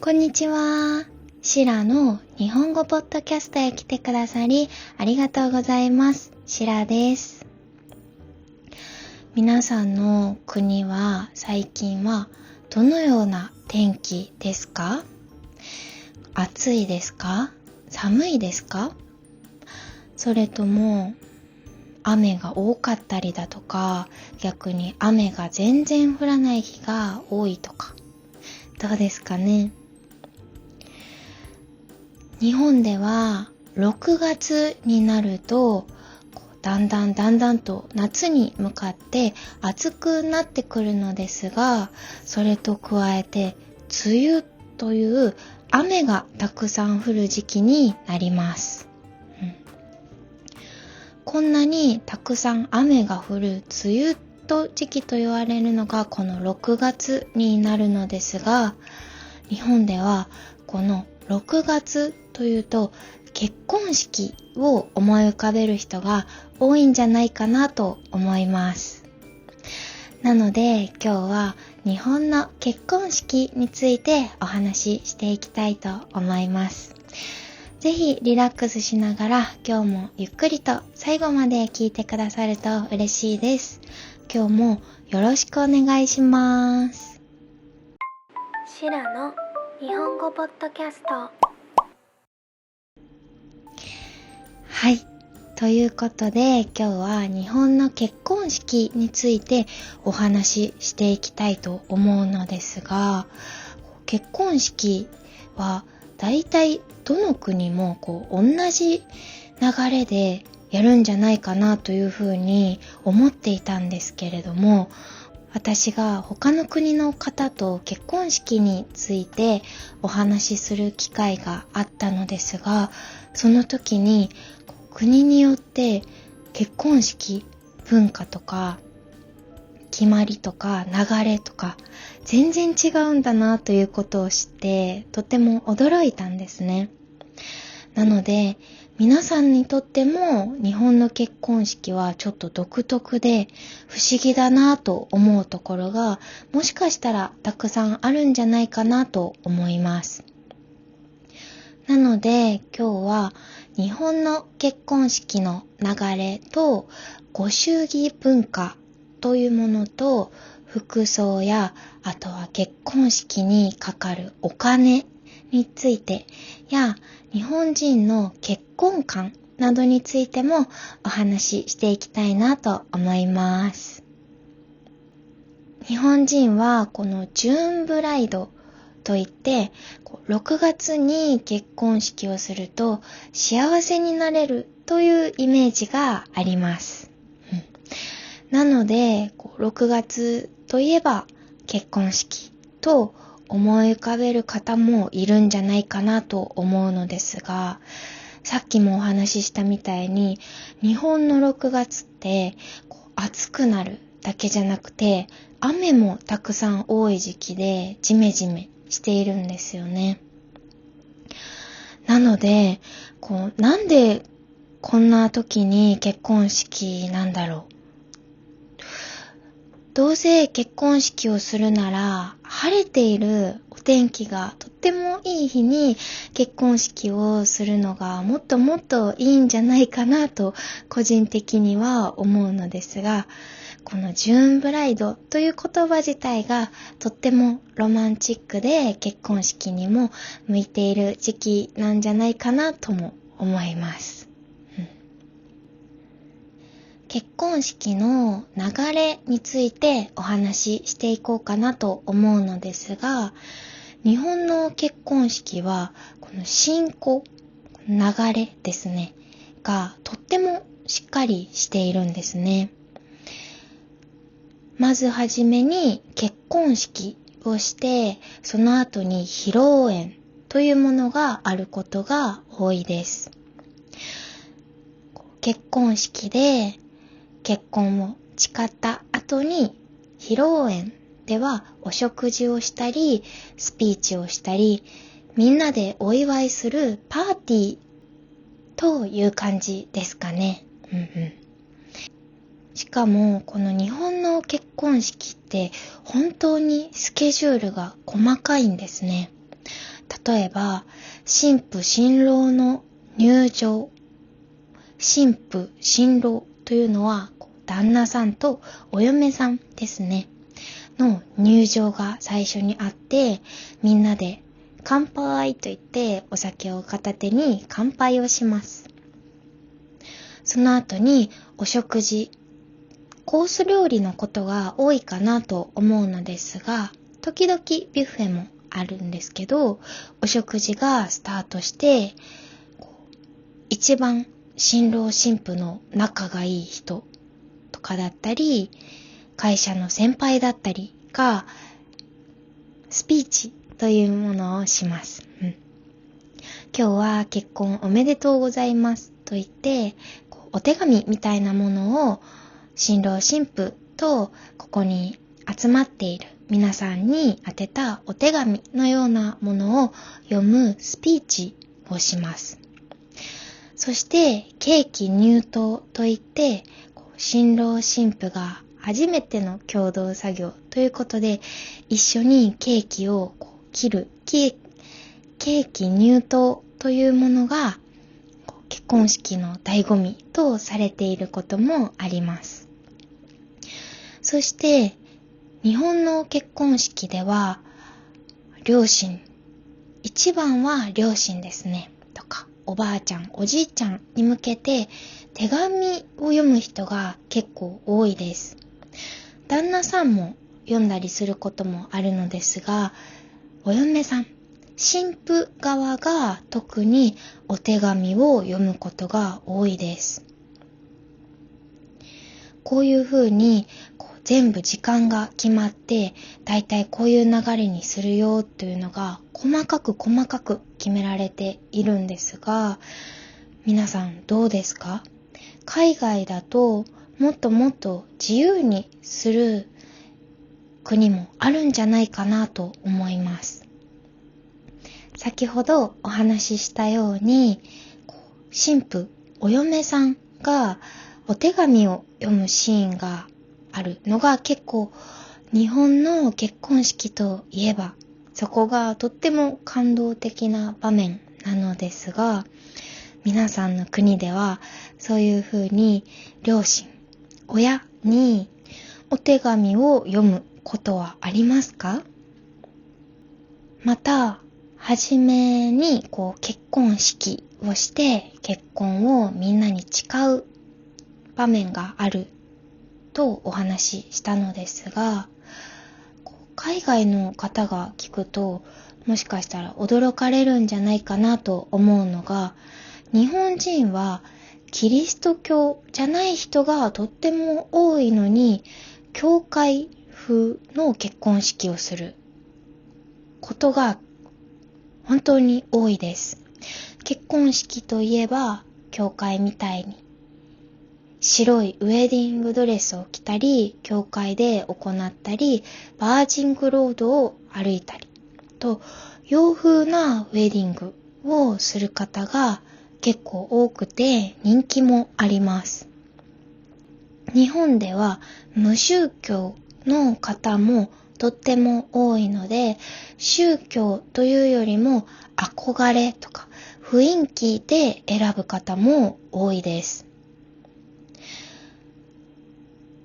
こんにちは。シラの日本語ポッドキャストへ来てくださりありがとうございます。シラです。皆さんの国は最近はどのような天気ですか？暑いですか？寒いですか？それとも雨が多かったりだとか、逆に雨が全然降らない日が多いとか、どうですかね？日本では6月になるとだんだんと夏に向かって暑くなってくるのですが、それと加えて梅雨という雨がたくさん降る時期になります。こんなにたくさん雨が降る梅雨と時期と言われるのがこの6月になるのですが、日本ではこの6月というと結婚式を思い浮かべる人が多いんじゃないかなと思います。なので今日は日本の結婚式についてお話ししていきたいと思います。ぜひリラックスしながら今日もゆっくりと最後まで聞いてくださると嬉しいです。今日もよろしくお願いします。シラの日本語ポッドキャスト。はい。ということで今日は日本の結婚式についてお話ししていきたいと思うのですが、結婚式はだいたいどの国も同じ流れでやるんじゃないかなというふうに思っていたんですけれども、私が他の国の方と結婚式についてお話しする機会があったのですが、その時に国によって結婚式文化とか決まりとか流れとか全然違うんだなということを知ってとても驚いたんですね。なので皆さんにとっても日本の結婚式はちょっと独特で不思議だなと思うところがもしかしたらたくさんあるんじゃないかなと思います。なので今日は日本の結婚式の流れとご祝儀文化というものと服装やあとは結婚式にかかるお金についてや日本人の結婚観などについてもお話ししていきたいなと思います。日本人はこのジューンブライドといって6月に結婚式をすると幸せになれるというイメージがあります。なので6月といえば結婚式と思い浮かべる方もいるんじゃないかなと思うのですが、さっきもお話ししたみたいに日本の6月って暑くなるだけじゃなくて雨もたくさん多い時期でジメジメしているんですよね。なのでなんでこんな時に結婚式なんだろう。どうせ結婚式をするなら晴れているお天気がとってもいい日に結婚式をするのがもっともっといいんじゃないかなと個人的には思うのですが、このジューンブライドという言葉自体がとってもロマンチックで結婚式にも向いている時期なんじゃないかなとも思います。結婚式の流れについてお話ししていこうかなと思うのですが、日本の結婚式はこの進行、流れですね、がとってもしっかりしているんですね。まずはじめに結婚式をして、その後に披露宴というものがあることが多いです。結婚式で結婚を誓った後に披露宴ではお食事をしたりスピーチをしたりみんなでお祝いするパーティーという感じですかね。しかもこの日本の結婚式って本当にスケジュールが細かいんですね。例えば、新婦新郎の入場。新婦新郎というのは、旦那さんとお嫁さんですね。の入場が最初にあって、みんなで乾杯と言ってお酒を片手に乾杯をします。その後にお食事、コース料理のことが多いかなと思うのですが、時々ビュッフェもあるんですけど、お食事がスタートして、一番新郎新婦の仲がいい人とかだったり、会社の先輩だったりがスピーチというものをします。今日は結婚おめでとうございますと言って、お手紙みたいなものを新郎新婦とここに集まっている皆さんに宛てたお手紙のようなものを読むスピーチをします。そしてケーキ入刀といって、新郎新婦が初めての共同作業ということで、一緒にケーキを切るケーキ入刀というものが結婚式の醍醐味とされていることもあります。そして日本の結婚式では両親、一番は両親ですねとか、おばあちゃんおじいちゃんに向けて手紙を読む人が結構多いです。旦那さんも読んだりすることもあるのですが、お嫁さん、新婦側が特にお手紙を読むことが多いです。こういうふうに全部時間が決まって、だいたいこういう流れにするよというのが細かく決められているんですが、皆さんどうですか？海外だともっともっと自由にする国もあるんじゃないかなと思います。先ほどお話ししたように、新婦、お嫁さんがお手紙を読むシーンがあるのが結構日本の結婚式といえば、そこがとっても感動的な場面なのですが、皆さんの国ではそういうふうに両親、親にお手紙を読むことはありますか？また、はじめに結婚式をして結婚をみんなに誓う場面があるとお話ししたのですが、海外の方が聞くともしかしたら驚かれるんじゃないかなと思うのが、日本人はキリスト教じゃない人がとっても多いのに、教会風の結婚式をすることが本当に多いです。結婚式といえば教会みたいに白いウェディングドレスを着たり、教会で行ったり、バージングロードを歩いたりと、洋風なウェディングをする方が結構多くて人気もあります。日本では無宗教の方もとっても多いので、宗教というよりも憧れとか雰囲気で選ぶ方も多いです。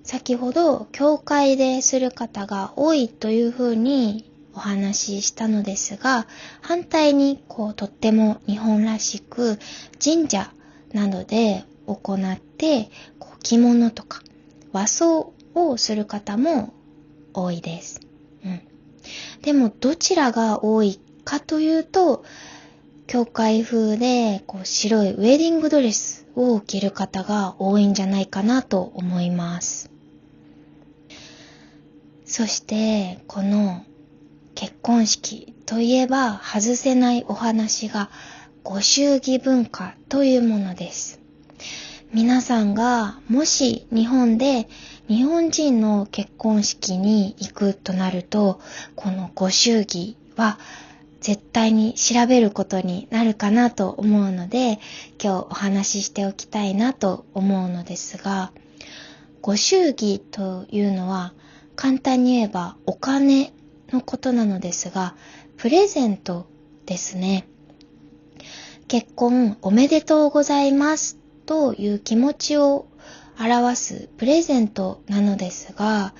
先ほど教会でする方が多いというふうにお話ししたのですが、反対にとっても日本らしく神社などで行って着物とか和装をする方も多いです。でもどちらが多いかというと、教会風で白いウェディングドレスを着る方が多いんじゃないかなと思います。そしてこの結婚式といえば外せないお話がご祝儀文化というものです。皆さんがもし日本で日本人の結婚式に行くとなると、このご祝儀は絶対に調べることになるかなと思うので、今日お話ししておきたいなと思うのですが、ご祝儀というのは簡単に言えばお金のことなのですが、プレゼントですね。結婚おめでとうございますという気持ちを表すプレゼントなのですが、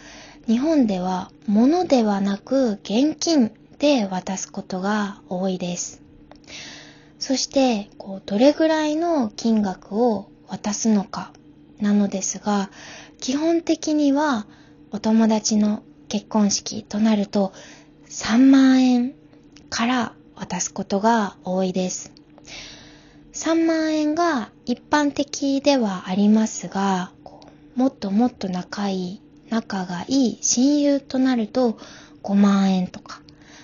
日本では物ではなく現金で渡すことが多いです。そしてどれぐらいの金額を渡すのかなのですが、基本的にはお友達の結婚式となると3万円から渡すことが多いです。3万円が一般的ではありますが、もっともっと仲がいい親友となると5万円とか、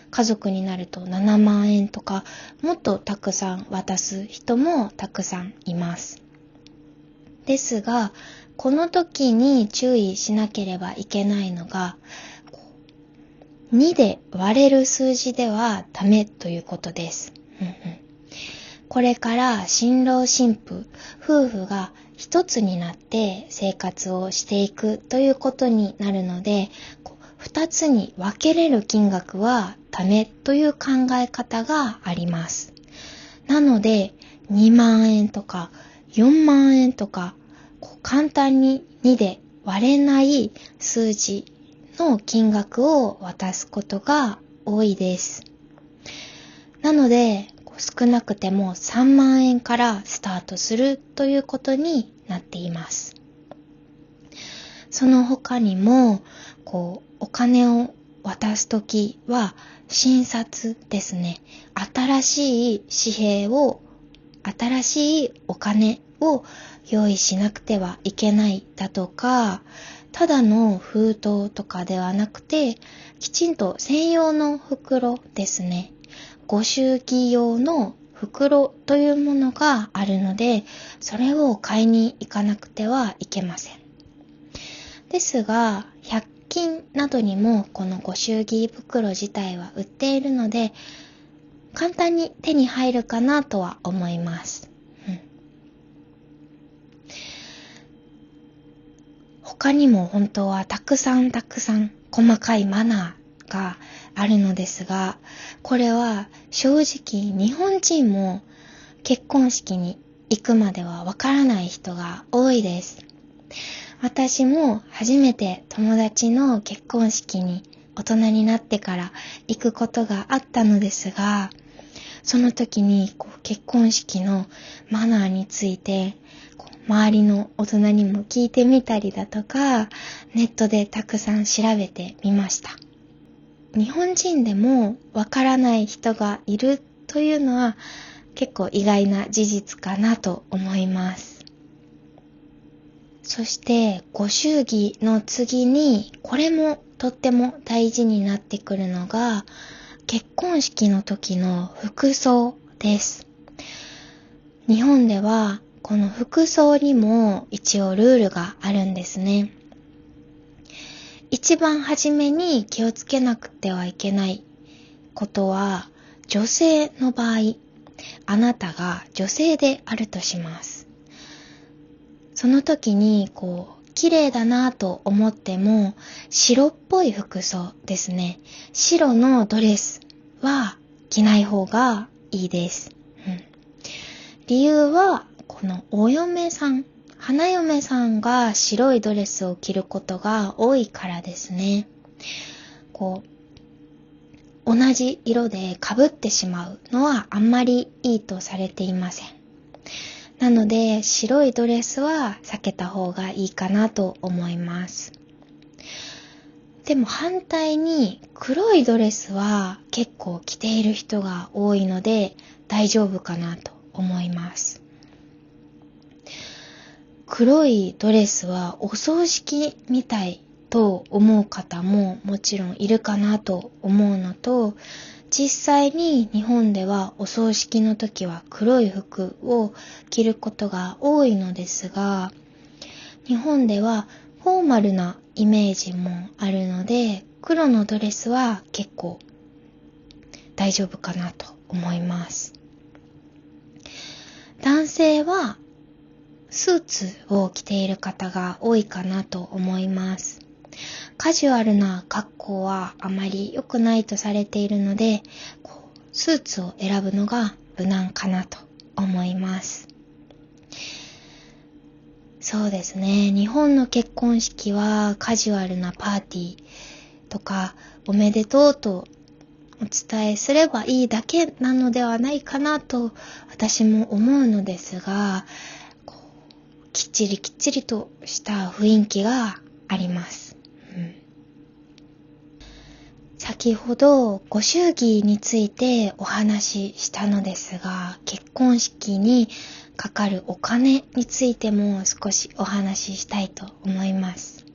家族になると7万円とか、もっとたくさん渡す人もたくさんいます。ですが、この時に注意しなければいけないのが、2で割れる数字ではダメということです。これから新郎新婦、夫婦が一つになって生活をしていくということになるので、二つに分けれる金額はダメという考え方があります。なので、2万円とか4万円とか、簡単に2で割れない数字の金額を渡すことが多いです。なので、少なくても3万円からスタートするということになっています。その他にも、お金を渡すときは、新札ですね。新しいお金を用意しなくてはいけないだとか、ただの封筒とかではなくて、きちんと専用の袋ですね。ご祝儀用の袋というものがあるので、それを買いに行かなくてはいけません。ですが、100均などにもこのご祝儀袋自体は売っているので、簡単に手に入るかなとは思います。他にも本当はたくさん細かいマナーがあるのですが、これは正直日本人も結婚式に行くまではわからない人が多いです。私も初めて友達の結婚式に大人になってから行くことがあったのですが、その時に結婚式のマナーについて周りの大人にも聞いてみたりだとか、ネットでたくさん調べてみました。日本人でもわからない人がいるというのは結構意外な事実かなと思います。そしてご祝儀の次にこれもとっても大事になってくるのが結婚式の時の服装です。日本ではこの服装にも一応ルールがあるんですね。一番初めに気をつけなくてはいけないことは、女性の場合、あなたが女性であるとします。その時に綺麗だなと思っても白っぽい服装ですね。白のドレスは着ない方がいいです。理由はこの花嫁さんが白いドレスを着ることが多いからですね。同じ色で被ってしまうのはあんまりいいとされていません。なので白いドレスは避けた方がいいかなと思います。でも反対に黒いドレスは結構着ている人が多いので大丈夫かなと思います。黒いドレスはお葬式みたいと思う方ももちろんいるかなと思うのと、実際に日本ではお葬式の時は黒い服を着ることが多いのですが、日本ではフォーマルなイメージもあるので、黒のドレスは結構大丈夫かなと思います。男性はスーツを着ている方が多いかなと思います。カジュアルな格好はあまり良くないとされているので、スーツを選ぶのが無難かなと思います。そうですね。日本の結婚式はカジュアルなパーティーとかおめでとうとお伝えすればいいだけなのではないかなと私も思うのですが、きっちりとした雰囲気があります。先ほどご祝儀についてお話ししたのですが、結婚式にかかるお金についても少しお話ししたいと思います。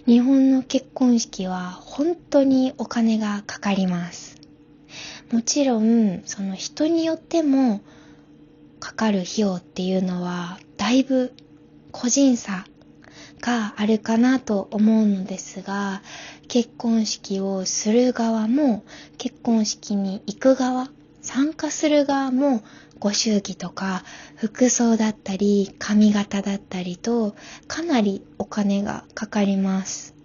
日本の結婚式は本当にお金がかかります。もちろんその人によってもかかる費用っていうのはだいぶ個人差があるかなと思うのですが、結婚式をする側も結婚式に行く側、参加する側もご祝儀とか服装だったり髪型だったりとかなりお金がかかります。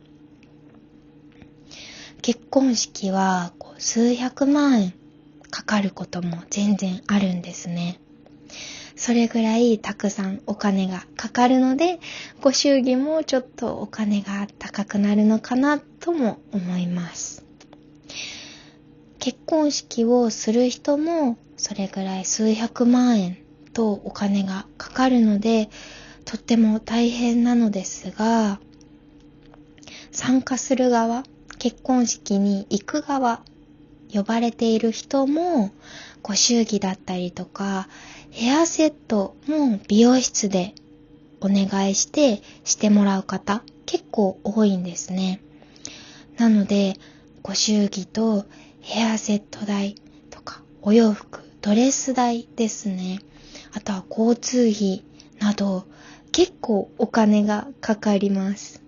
結婚式は数百万円かかることも全然あるんですね。それぐらいたくさんお金がかかるので、ご祝儀もちょっとお金が高くなるのかなとも思います。結婚式をする人もそれぐらい数百万円とお金がかかるので、とっても大変なのですが、参加する側、結婚式に行く側、呼ばれている人もご祝儀だったりとかヘアセットも美容室でお願いしてもらう方結構多いんですね。なのでご祝儀とヘアセット代とかお洋服、ドレス代ですね。あとは交通費など結構お金がかかります。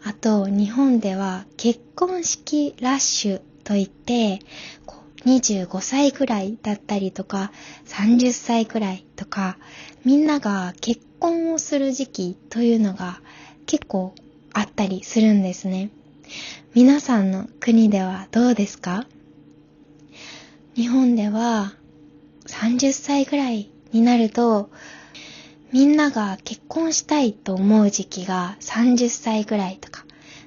あと日本では結婚式ラッシュといって25歳ぐらいだったりとか30歳ぐらいとかみんなが結婚をする時期というのが結構あったりするんですね。皆さんの国ではどうですか？日本では30歳ぐらいになるとみんなが結婚したいと思う時期が30歳ぐらいとか、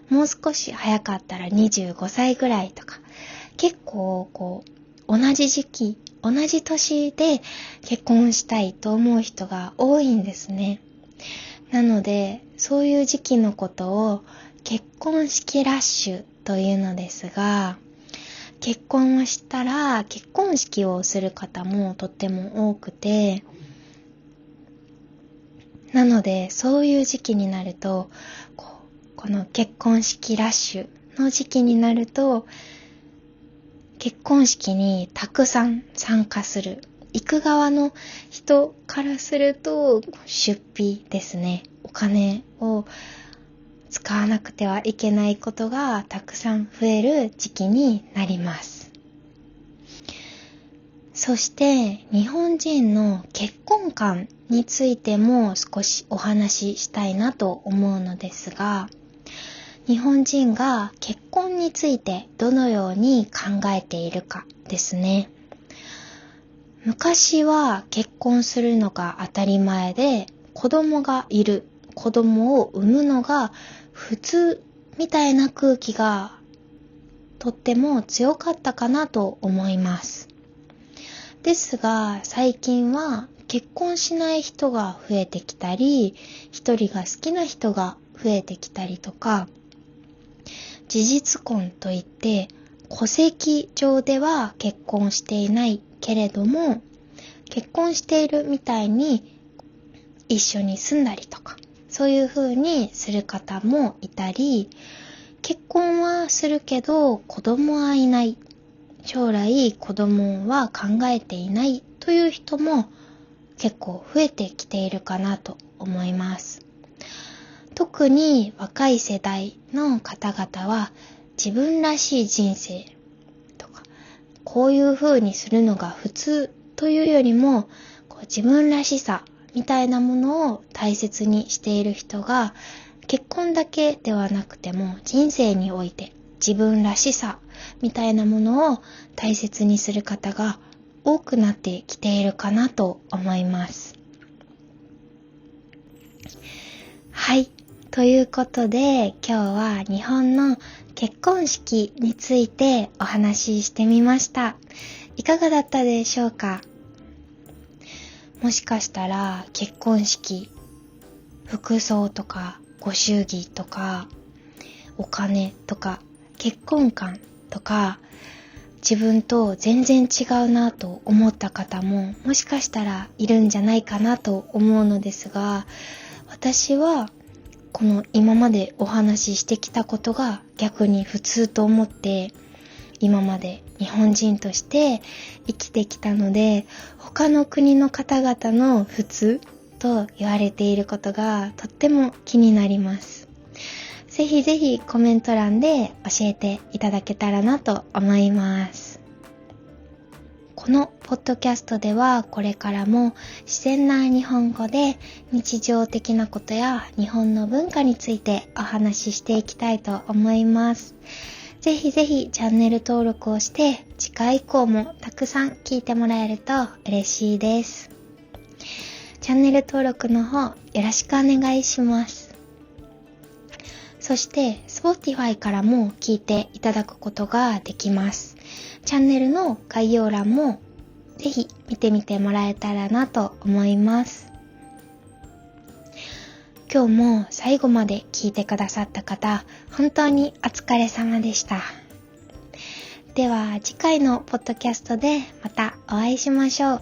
もう少し早かったら25歳ぐらいとか、結構同じ時期、同じ年で結婚したいと思う人が多いんですね。なので、そういう時期のことを結婚式ラッシュというのですが、結婚をしたら結婚式をする方もとっても多くて、なのでそういう時期になるとこの結婚式ラッシュの時期になると結婚式にたくさん参加する行く側の人からすると出費ですね。お金を使わなくてはいけないことがたくさん増える時期になります。そして日本人の結婚観についても少しお話ししたいなと思うのですが、日本人が結婚についてどのように考えているかですね。昔は結婚するのが当たり前で、子供がいる、子供を産むのが普通みたいな空気がとっても強かったかなと思います。ですが最近は結婚しない人が増えてきたり、一人が好きな人が増えてきたりとか、事実婚といって戸籍上では結婚していないけれども結婚しているみたいに一緒に住んだりとか、そういう風にする方もいたり、結婚はするけど子供はいない、将来子供は考えていないという人も結構増えてきているかなと思います。特に若い世代の方々は自分らしい人生とかこういう風にするのが普通というよりも自分らしさみたいなものを大切にしている人が結婚だけではなくても人生において自分らしさみたいなものを大切にする方が多くなってきているかなと思います。はい。ということで、今日は日本の結婚式についてお話ししてみました。いかがだったでしょうか？もしかしたら結婚式、服装とかご祝儀とかお金とか結婚観とか自分と全然違うなと思った方ももしかしたらいるんじゃないかなと思うのですが、私はこの今までお話ししてきたことが逆に普通と思って今まで日本人として生きてきたので、他の国の方々の普通と言われていることがとっても気になります。ぜひぜひコメント欄で教えていただけたらなと思います。このポッドキャストではこれからも自然な日本語で日常的なことや日本の文化についてお話ししていきたいと思います。ぜひぜひチャンネル登録をして次回以降もたくさん聞いてもらえると嬉しいです。チャンネル登録の方よろしくお願いします。そして Spotify からも聞いていただくことができます。チャンネルの概要欄もぜひ見てみてもらえたらなと思います。今日も最後まで聞いてくださった方、本当にお疲れ様でした。では次回のポッドキャストでまたお会いしましょう。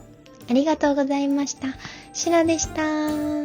ありがとうございました。シロでした。